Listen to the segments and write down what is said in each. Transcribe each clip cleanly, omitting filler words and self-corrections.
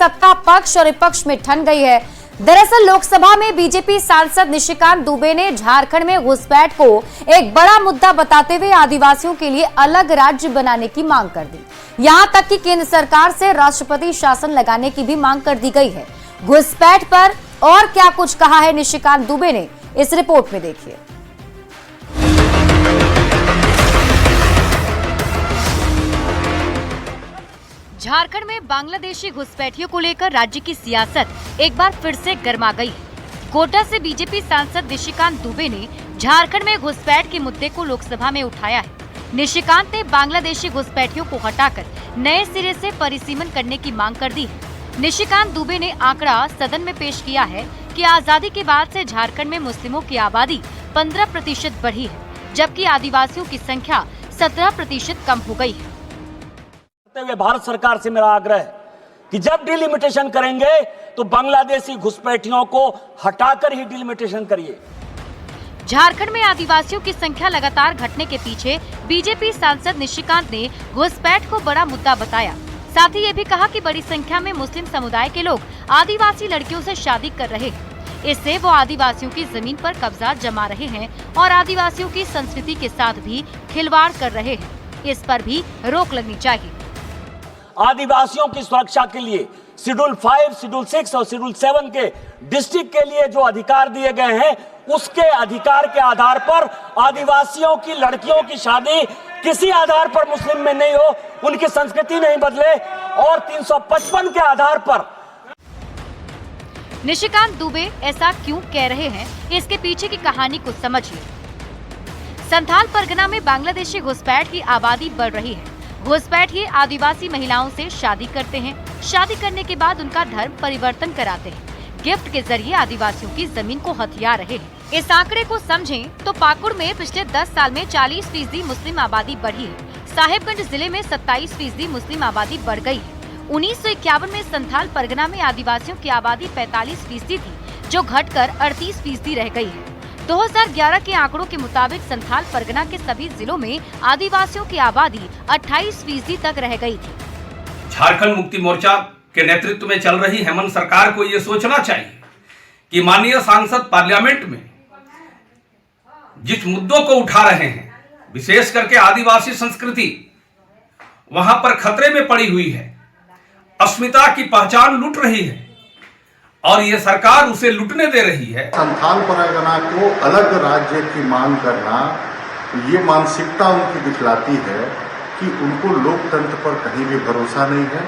सत्ता पक्ष और विपक्ष में ठन गई है। दरअसल लोकसभा में बीजेपी सांसद निशिकांत दुबे ने झारखंड में घुसपैठ को एक बड़ा मुद्दा बताते हुए आदिवासियों के लिए अलग राज्य बनाने की मांग कर दी। यहां तक कि केंद्र सरकार से राष्ट्रपति शासन लगाने की भी मांग कर दी गई है। घुसपैठ पर और क्या कुछ कहा है निशिकांत दुबे ने, इस रिपोर्ट में देखिए। झारखंड में बांग्लादेशी घुसपैठियों को लेकर राज्य की सियासत एक बार फिर से गर्मा गई है। कोटा से बीजेपी सांसद निशिकांत दुबे ने झारखंड में घुसपैठ के मुद्दे को लोकसभा में उठाया है। निशिकांत ने बांग्लादेशी घुसपैठियों को हटाकर नए सिरे से परिसीमन करने की मांग कर दी है। निशिकांत दुबे ने आंकड़ा सदन में पेश किया है कि आजादी के बाद से झारखंड में मुस्लिमों की आबादी 15% बढ़ी है, जबकि आदिवासियों की संख्या 17% कम हो गई है। भारत सरकार से मेरा आग्रह है कि जब डिलिमिटेशन करेंगे तो बांग्लादेशी घुसपैठियों को हटाकर ही डिलिमिटेशन करिए। झारखंड में आदिवासियों की संख्या लगातार घटने के पीछे बीजेपी सांसद निशिकांत ने घुसपैठ को बड़ा मुद्दा बताया। साथ ही ये भी कहा कि बड़ी संख्या में मुस्लिम समुदाय के लोग आदिवासी लड़कियों से शादी कर रहे हैं। इससे वो आदिवासियों की जमीन पर कब्जा जमा रहे हैं और आदिवासियों की संस्कृति के साथ भी खिलवाड़ कर रहे हैं। इस पर भी रोक लगनी चाहिए। आदिवासियों की सुरक्षा के लिए शेड्यूल 5, शेड्यूल 6 और शेड्यूल 7 के डिस्ट्रिक्ट के लिए जो अधिकार दिए गए हैं, उसके अधिकार के आधार पर आदिवासियों की लड़कियों की शादी किसी आधार पर मुस्लिम में नहीं हो, उनकी संस्कृति नहीं बदले और 355 के आधार पर। निशिकांत दुबे ऐसा क्यों कह रहे हैं, इसके पीछे की कहानी को समझिए। संथाल परगना में बांग्लादेशी घुसपैठ की आबादी बढ़ रही है। घुसपैठी आदिवासी महिलाओं से शादी करते हैं। शादी करने के बाद उनका धर्म परिवर्तन कराते हैं। गिफ्ट के जरिए आदिवासियों की जमीन को हथिया रहे हैं। इस आंकड़े को समझें तो पाकुड़ में पिछले 10 साल में 40% मुस्लिम आबादी बढ़ी है। साहेबगंज जिले में 27% मुस्लिम आबादी बढ़ गई है। 1951 में संथाल परगना में आदिवासियों की आबादी 45% थी, जो घटकर 38% रह गई है। 2011 के आंकड़ों के मुताबिक संथाल परगना के सभी जिलों में आदिवासियों की आबादी 28% तक रह गई थी। झारखंड मुक्ति मोर्चा के नेतृत्व में चल रही हेमंत सरकार को ये सोचना चाहिए कि माननीय सांसद पार्लियामेंट में जिस मुद्दों को उठा रहे हैं, विशेष करके आदिवासी संस्कृति वहां पर खतरे में पड़ी हुई है, अस्मिता की पहचान लूट रही है और ये सरकार उसे लूटने दे रही है। संथाल परगना को अलग राज्य की मांग करना, ये मानसिकता उनकी दिखलाती है कि उनको लोकतंत्र पर कहीं भी भरोसा नहीं है।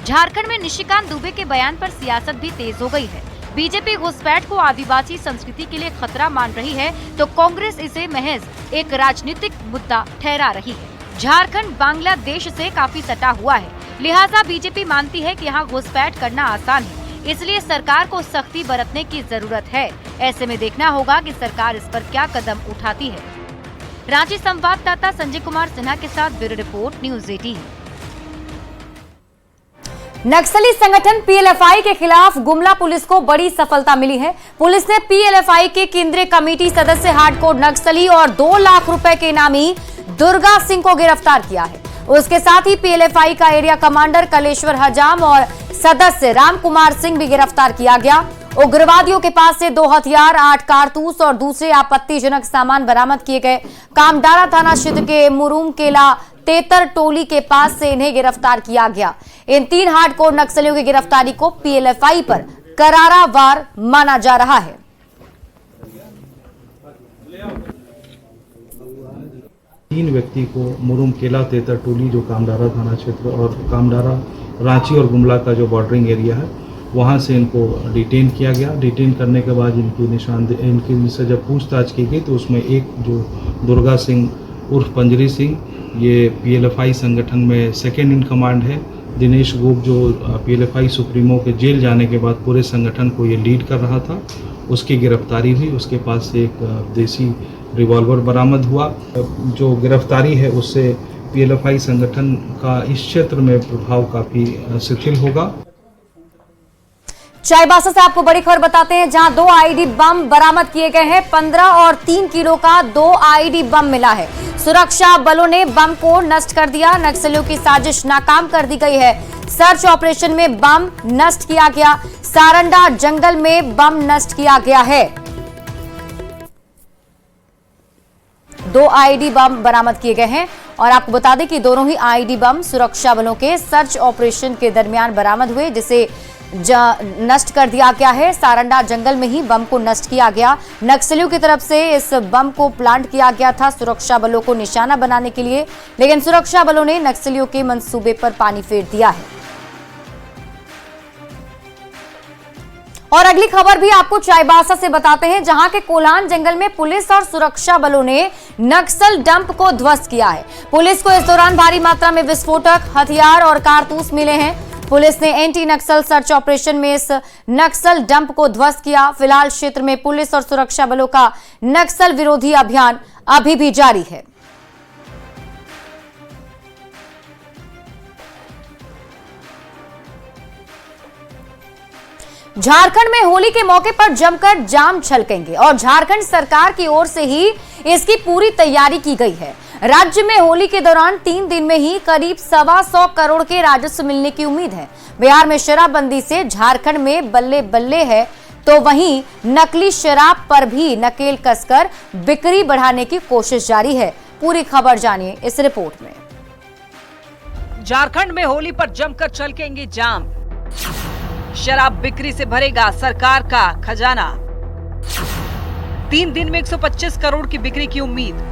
झारखंड में निशिकांत दुबे के बयान पर सियासत भी तेज हो गई है। बीजेपी घुसपैठ को आदिवासी संस्कृति के लिए खतरा मान रही है, तो कांग्रेस इसे महज एक राजनीतिक मुद्दा ठहरा रही है। झारखंड बांग्लादेश से काफी सटा हुआ है, लिहाजा बीजेपी मानती है कि यहाँ घुसपैठ करना आसान है, इसलिए सरकार को सख्ती बरतने की जरूरत है। ऐसे में देखना होगा कि सरकार इस पर क्या कदम उठाती है। रांची संवाददाता संजय कुमार सिन्हा के साथ ब्यूरो रिपोर्ट, न्यूज़ 18। नक्सली संगठन पीएलएफआई के खिलाफ गुमला पुलिस को बड़ी सफलता मिली है। पुलिस ने पीएलएफआई के केंद्रीय कमेटी सदस्य हार्डकोर नक्सली और 2 लाख रुपए के इनामी दुर्गा सिंह को गिरफ्तार किया है। उसके साथ ही पीएलएफआई का एरिया कमांडर कलेश्वर हजाम और सदस्य राम कुमार सिंह भी गिरफ्तार किया गया। उग्रवादियों के पास से 2 हथियार, 8 कारतूस और दूसरे आपत्तिजनक सामान बरामद किए गए। कामडारा थाना क्षेत्र के मुरुम केला तेतर टोली के पास से इन्हें गिरफ्तार किया गया। इन 3 हार्डकोर नक्सलियों की गिरफ्तारी को पीएलएफआई पर करारा वार माना जा रहा है। तीन व्यक्ति को मुरुम केला तेतर टोली, जो कामडारा थाना क्षेत्र और कामडारा रांची और गुमला का जो बॉर्डरिंग एरिया है, वहां से इनको डिटेन किया गया। डिटेन करने के बाद इनकी से जब पूछताछ की गई तो उसमें एक जो दुर्गा सिंह उर्फ पंजरी सिंह, ये पीएलएफआई संगठन में सेकेंड इन कमांड है। दिनेश गोप, जो पीएलएफआई सुप्रीमो के जेल जाने के बाद पूरे संगठन को ये लीड कर रहा था, उसकी गिरफ्तारी हुई। उसके पास से एक देसी रिवॉल्वर बरामद हुआ। जो गिरफ्तारी है उससे पीएलएफआई संगठन का इस क्षेत्र में प्रभाव काफी शिथिल होगा। चाईबासा से आपको बड़ी खबर बताते हैं, जहां 2 आईडी बम बरामद किए गए हैं। 15 और 3 किलो का 2 आईडी बम मिला है। सुरक्षा बलों ने बम को नष्ट कर दिया। नक्सलियों की साजिश नाकाम कर दी गई है। सर्च ऑपरेशन में बम नष्ट किया गया। सारंडा जंगल में बम नष्ट किया गया है। 2 आईडी बम बरामद किए गए हैं और आपको बता दें कि दोनों ही आईडी बम सुरक्षा बलों के सर्च ऑपरेशन के दरमियान बरामद हुए, जिसे नष्ट कर दिया गया है। सारंडा जंगल में ही बम को नष्ट किया गया। नक्सलियों की तरफ से इस बम को प्लांट किया गया था सुरक्षा बलों को निशाना बनाने के लिए, लेकिन सुरक्षा बलों ने नक्सलियों के मंसूबे पर पानी फेर दिया है। और अगली खबर भी आपको चाईबासा से बताते हैं, जहां के कोलान जंगल में पुलिस और सुरक्षा बलों ने नक्सल डंप को ध्वस्त किया है। पुलिस को इस दौरान भारी मात्रा में विस्फोटक, हथियार और कारतूस मिले हैं। पुलिस ने एंटी नक्सल सर्च ऑपरेशन में इस नक्सल डंप को ध्वस्त किया। फिलहाल क्षेत्र में पुलिस और सुरक्षा बलों का नक्सल विरोधी अभियान अभी भी जारी है। झारखंड में होली के मौके पर जमकर जाम छलकेंगे और झारखंड सरकार की ओर से ही इसकी पूरी तैयारी की गई है। राज्य में होली के दौरान 3 दिन में ही करीब 125 करोड़ के राजस्व मिलने की उम्मीद है। बिहार में शराबबंदी से झारखंड में बल्ले बल्ले है, तो वहीं नकली शराब पर भी नकेल कसकर बिक्री बढ़ाने की कोशिश जारी है। पूरी खबर जानिए इस रिपोर्ट में। झारखंड में होली पर जमकर छलकेंगे जाम। शराब बिक्री से भरेगा सरकार का खजाना। 3 दिन में 125 करोड़ की बिक्री की उम्मीद।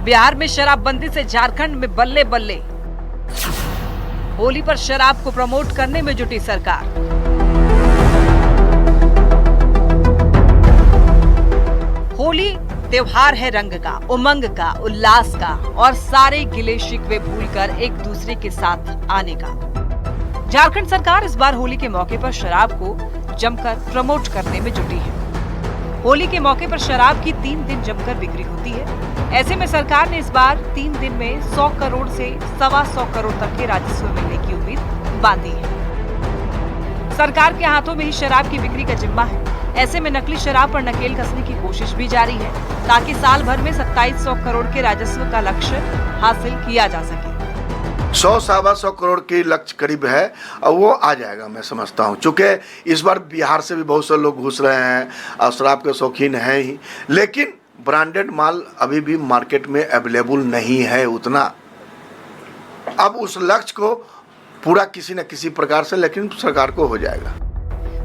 बिहार में शराबबंदी से झारखंड में बल्ले बल्ले। होली पर शराब को प्रमोट करने में जुटी सरकार। होली त्योहार है रंग का, उमंग का, उल्लास का और सारे गिले शिकवे भूलकर एक दूसरे के साथ आने का। झारखंड सरकार इस बार होली के मौके पर शराब को जमकर प्रमोट करने में जुटी है। होली के मौके पर शराब की 3 दिन जमकर बिक्री होती है। ऐसे में सरकार ने इस बार 3 दिन में 100 करोड़ से 125 करोड़ तक के राजस्व मिलने की उम्मीद बांधी है। सरकार के हाथों में ही शराब की बिक्री का जिम्मा है। ऐसे में नकली शराब पर नकेल कसने की कोशिश भी जारी है, ताकि साल भर में 2700 करोड़ के राजस्व का लक्ष्य हासिल किया जा सके। 100-125 करोड़ की लक्ष्य करीब है और वो आ जाएगा, मैं समझता हूँ। चूँकि इस बार बिहार से भी बहुत से लोग घुस रहे हैं और शराब के शौकीन हैं ही, लेकिन ब्रांडेड माल अभी भी मार्केट में अवेलेबल नहीं है उतना। अब उस लक्ष्य को पूरा किसी न किसी प्रकार से लेकिन सरकार को हो जाएगा।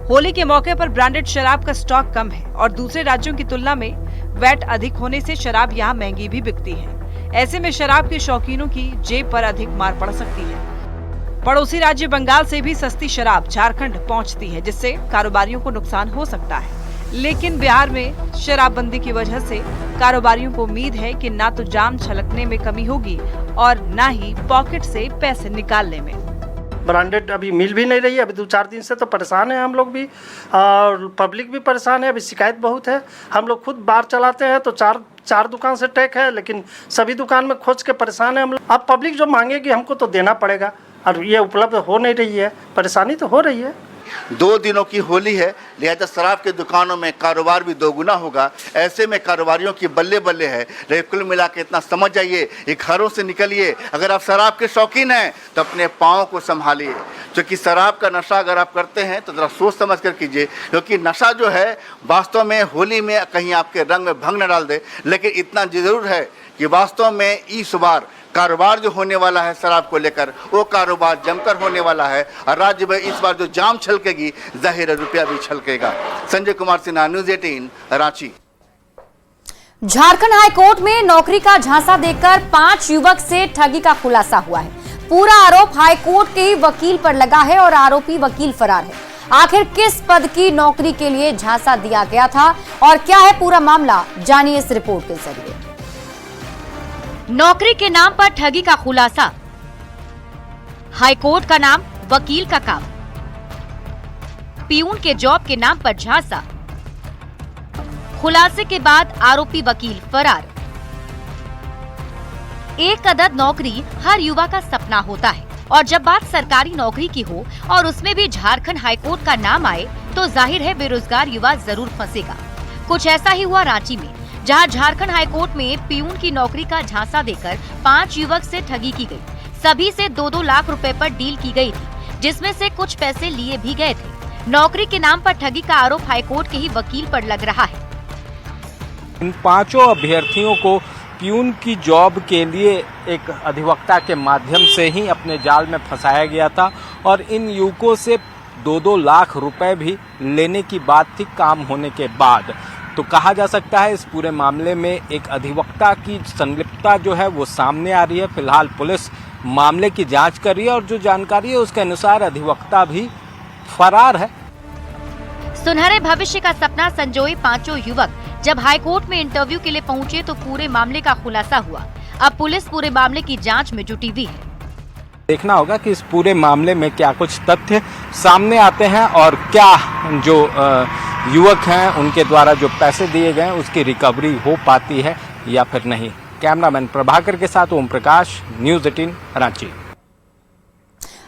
होली के मौके पर ब्रांडेड शराब का स्टॉक कम है और दूसरे राज्यों की तुलना में वैट अधिक होने से शराब यहाँ महंगी भी बिकती है। ऐसे में शराब के शौकीनों की जेब पर अधिक मार पड़ सकती है। पड़ोसी राज्य बंगाल से भी सस्ती शराब झारखंड पहुंचती है, जिससे कारोबारियों को नुकसान हो सकता है। लेकिन बिहार में शराबबंदी की वजह से कारोबारियों को उम्मीद है कि ना तो जाम छलकने में कमी होगी और ना ही पॉकेट से पैसे निकालने में। ब्रांडेड अभी मिल भी नहीं रही है। अभी 2-4 दिन से तो परेशान है हम लोग भी और पब्लिक भी परेशान है। अभी शिकायत बहुत है। हम लोग खुद बार चलाते हैं तो चार दुकान से टैग है, लेकिन सभी दुकान में खोज के परेशान है हम लोग। अब पब्लिक जो मांगेगी हमको तो देना पड़ेगा और ये उपलब्ध हो नहीं रही है। परेशानी तो हो रही है। 2 दिनों की होली है, लिहाजा शराब के दुकानों में कारोबार भी दोगुना होगा। ऐसे में कारोबारियों की बल्ले बल्ले है। लेकिन कुल मिला के इतना समझ जाइए, ये घरों से निकलिए। अगर आप शराब के शौकीन हैं तो अपने पाँव को संभालिए, क्योंकि शराब का नशा अगर आप करते हैं तो ज़रा सोच समझ कर कीजिए, क्योंकि नशा जो है वास्तव में होली में कहीं आपके रंग में भंग न डाल दे। लेकिन इतना जरूर है कि वास्तव में इस बार कारोबार जो होने वाला है शराब को लेकर, वो कारोबार जमकर होने वाला है और राज्य में इस बार जो जाम छलकेगी, जाहिर रुपया भी छलकेगा। Sanjay Kumar Sinha, news 18, Ranchi. Jharkhand high court में नौकरी का झांसा देकर 5 युवक से ठगी का खुलासा हुआ है। पूरा आरोप हाई कोर्ट के ही वकील पर लगा है और आरोपी वकील फरार है। आखिर किस पद की नौकरी के लिए झांसा दिया गया था और क्या है पूरा मामला, जानिए इस रिपोर्ट के जरिए। नौकरी के नाम पर ठगी का खुलासा, हाईकोर्ट का नाम, वकील का काम, पियून के जॉब के नाम पर झांसा। खुलासे के बाद आरोपी वकील फरार। एक अदद नौकरी हर युवा का सपना होता है, और जब बात सरकारी नौकरी की हो और उसमें भी झारखंड हाईकोर्ट का नाम आए तो जाहिर है बेरोजगार युवा जरूर फंसेगा। कुछ ऐसा ही हुआ रांची में, जहां झारखंड हाईकोर्ट में पियून की नौकरी का झांसा देकर 5 युवक से ठगी की गई। सभी से 2-2 लाख रुपए पर डील की गई थी, जिसमें से कुछ पैसे लिए भी गए थे। नौकरी के नाम पर ठगी का आरोप हाईकोर्ट के ही वकील पर लग रहा है। इन 5 अभ्यर्थियों को पियून की जॉब के लिए एक अधिवक्ता के माध्यम से ही अपने जाल में फंसाया गया था और इन युवकों से 2-2 लाख रुपए भी लेने की बात थी काम होने के बाद। तो कहा जा सकता है इस पूरे मामले में एक अधिवक्ता की संलिप्तता जो है वो सामने आ रही है। फिलहाल पुलिस मामले की जांच कर रही है और जो जानकारी है उसके अनुसार अधिवक्ता भी फरार है। सुनहरे भविष्य का सपना संजोए 5 युवक जब हाईकोर्ट में इंटरव्यू के लिए पहुंचे तो पूरे मामले का खुलासा हुआ। अब पुलिस पूरे मामले की जांच में जुटी हुई है। देखना होगा कि इस पूरे मामले में क्या कुछ तथ्य सामने आते हैं और क्या जो युवक हैं उनके द्वारा जो पैसे दिए गए उसकी रिकवरी हो पाती है या फिर नहीं। कैमरामैन प्रभाकर के साथ ओम प्रकाश, न्यूज़ 18 रांची।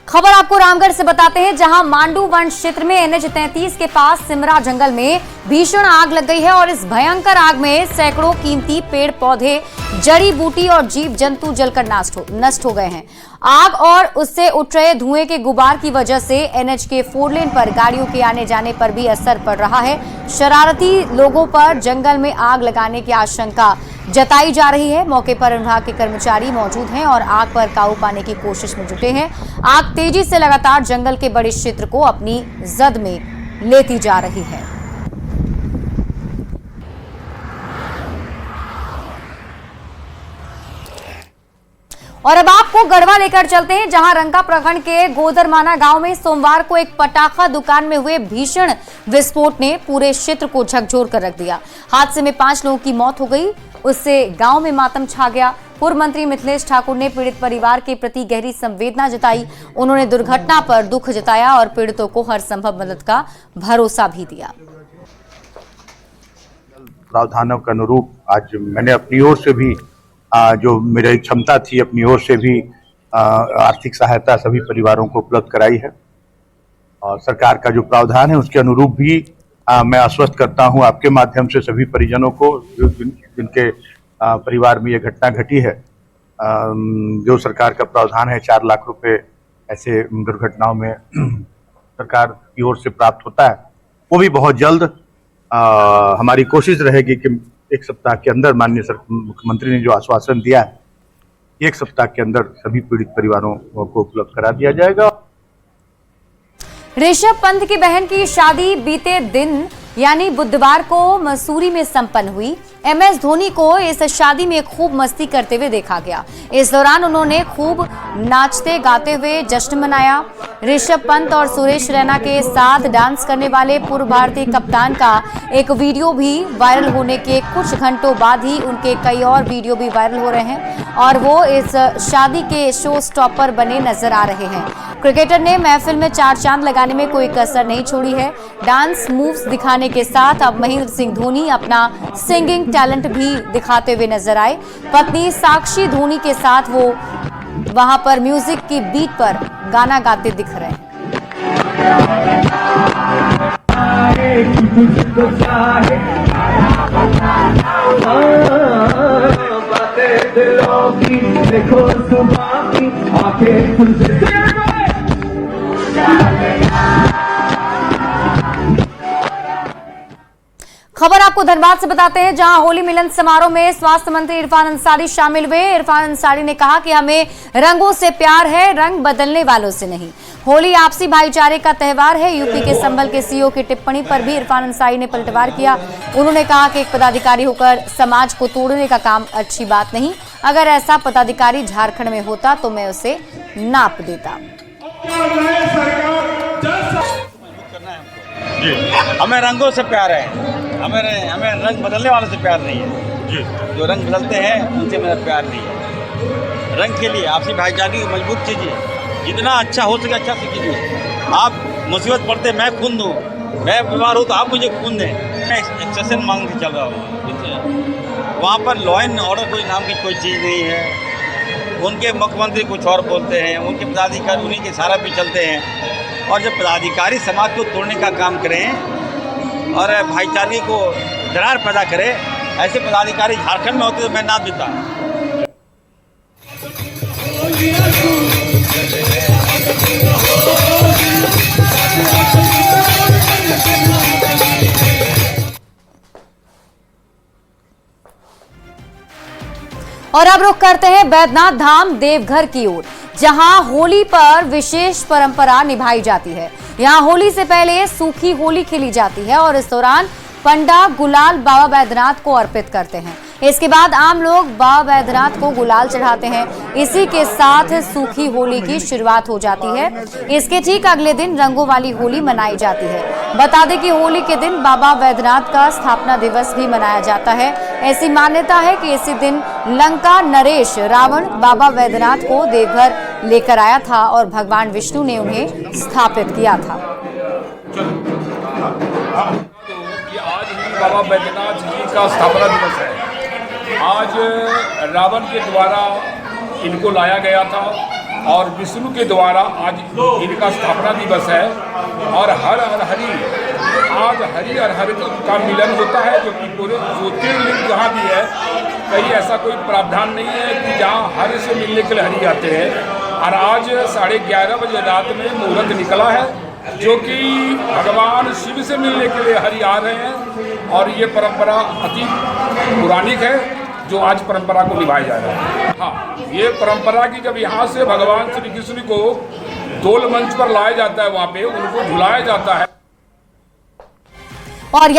खबर आपको रामगढ़ से बताते हैं, जहां मांडू वन क्षेत्र में NH 33 के पास सिमरा जंगल में भीषण आग लग गई है और इस भयंकर आग में सैकड़ों कीमती पेड़ पौधे, जड़ी बूटी और जीव जंतु जलकर नष्ट हो गए हैं। आग और उससे उठ रहे धुएं के गुबार की वजह से NH के 4 लेन पर गाड़ियों के आने जाने पर भी असर पड़ रहा है। शरारती लोगों पर जंगल में आग लगाने की आशंका जताई जा रही है। मौके पर विभाग के कर्मचारी मौजूद हैं और आग पर काबू पाने की कोशिश में जुटे हैं। आग तेजी से लगातार जंगल के बड़े क्षेत्र को अपनी जद में लेती जा रही है। और अब आपको गढ़वा लेकर चलते हैं, जहां रंका प्रखंड के गोदरमाना गांव में सोमवार को एक पटाखा दुकान में हुए भीषण विस्फोट ने पूरे क्षेत्र को झकझोर कर रख दिया। हादसे में 5 लोगों की मौत हो गई, उससे गांव में मातम छा गया। पूर्व मंत्री मिथिलेश ठाकुर ने पीड़ित परिवार के प्रति गहरी संवेदना जताई। उन्होंने दुर्घटना पर दुख जताया और पीड़ितों को हर संभव मदद का भरोसा भी दिया। प्रावधानों के अनुरूप आज मैंने अपनी ओर से भी जो मेरी क्षमता थी अपनी ओर से भी आर्थिक सहायता सभी परिवारों को उपलब्ध कराई है और सरकार का जो प्रावधान है उसके अनुरूप भी मैं आश्वस्त करता हूं आपके माध्यम से सभी परिजनों को जिनके परिवार में ये घटना घटी है। जो सरकार का प्रावधान है 4 लाख रुपए ऐसे दुर्घटनाओं में सरकार की ओर से प्राप्त होता है, वो भी बहुत जल्द हमारी कोशिश रहेगी कि 1 सप्ताह के अंदर माननीय मुख्यमंत्री ने जो आश्वासन दिया है 1 सप्ताह के अंदर सभी पीड़ित परिवारों को उपलब्ध करा दिया जाएगा। ऋषभ पंत की बहन की शादी बीते दिन यानी बुधवार को मसूरी में संपन्न हुई। MS धोनी को इस शादी में खूब मस्ती करते हुए देखा गया। इस दौरान उन्होंने खूब नाचते गाते हुए जश्न मनाया। ऋषभ पंत और सुरेश रैना के साथ डांस करने वाले पूर्व भारतीय कप्तान का एक वीडियो भी वायरल होने के कुछ घंटों बाद ही उनके कई और वीडियो भी वायरल हो रहे हैं और वो इस शादी के शो स्टॉपर बने नजर आ रहे हैं। क्रिकेटर ने महफिल में 4 चांद लगाने में कोई कसर नहीं छोड़ी है। डांस मूव्स दिखाने के साथ अब महेंद्र सिंह धोनी अपना सिंगिंग टैलेंट भी दिखाते हुए नजर आए। पत्नी साक्षी धोनी के साथ वो वहां पर म्यूजिक की बीट पर गाना गाते दिख रहे हैं। खबर आपको धनबाद से बताते हैं, जहां होली मिलन समारोह में स्वास्थ्य मंत्री इरफान अंसारी शामिल हुए। इरफान अंसारी ने कहा कि हमें रंगों से प्यार है, रंग बदलने वालों से नहीं। होली आपसी भाईचारे का त्योहार है। यूपी के संभल के सीओ की टिप्पणी पर भी इरफान अंसारी ने पलटवार किया। उन्होंने कहा कि एक पदाधिकारी होकर समाज को तोड़ने का काम अच्छी बात नहीं। अगर ऐसा पदाधिकारी झारखंड में होता तो मैं उसे नाप देता। जी, हमें रंगों से प्यार है, हमें रंग बदलने वालों से प्यार नहीं है। जी, जो रंग बदलते हैं उनसे मेरा प्यार नहीं है। रंग के लिए आपसी भाईचारे को मजबूत कीजिए, जितना अच्छा हो सके अच्छा से कीजिए। आप मुसीबत पड़ते मैं खून दूँ, मैं बीमार हूँ तो आप मुझे खून दें। मैं एक्सेशन मांग के चल रहा हूँ। वहाँ पर लॉ एंड ऑर्डर कोई नाम की कोई चीज़ नहीं है। उनके मुख्यमंत्री कुछ और बोलते हैं, उनके पदाधिकारी उन्हीं के इशारा पे चलते हैं। और जब पदाधिकारी समाज को तोड़ने का काम करें और भाईचारे को दरार पैदा करें, ऐसे पदाधिकारी झारखंड में होते तो मैं नाम देता। और अब रुख करते हैं बैद्यनाथ धाम देवघर की ओर, जहां होली पर विशेष परंपरा निभाई जाती है। यहां होली से पहले सूखी होली खेली जाती है और इस दौरान पंडा गुलाल बाबा बैद्यनाथ को अर्पित करते हैं। इसके बाद आम लोग बाबा बैद्यनाथ को गुलाल चढ़ाते हैं। इसी के साथ सूखी होली की शुरुआत हो जाती है। इसके ठीक अगले दिन रंगों वाली होली मनाई जाती है। बता दें कि होली के दिन बाबा बैद्यनाथ का स्थापना दिवस भी मनाया जाता है। ऐसी मान्यता है कि इसी दिन लंका नरेश रावण बाबा बैद्यनाथ को देवघर लेकर आया था और भगवान विष्णु ने उन्हें स्थापित किया था। आज ही बाबा बैद्यनाथ जी का स्थापना दिवस है। आज रावण के द्वारा इनको लाया गया था और विष्णु के द्वारा आज इनका स्थापना दिवस है। और हर हरि, आज हरि और हरि का मिलन होता है, जो कि पूरे ज्योतिर्लिंग जहाँ भी है, कहीं ऐसा कोई प्रावधान नहीं है कि जहाँ हरि से मिलने के लिए हरि आते हैं। और आज 11:30 बजे रात में मुहूर्त निकला है, जो कि भगवान शिव से मिलने के लिए हरि आ रहे हैं। और ये परंपरा अति पौराणिक है, जो आज परंपरा को निभाया जा रहा है। हाँ, ये परंपरा की जब यहाँ से भगवान श्री कृष्ण को दोल मंच पर लाया जाता है, वहाँ पे उनको झुलाया जाता है। और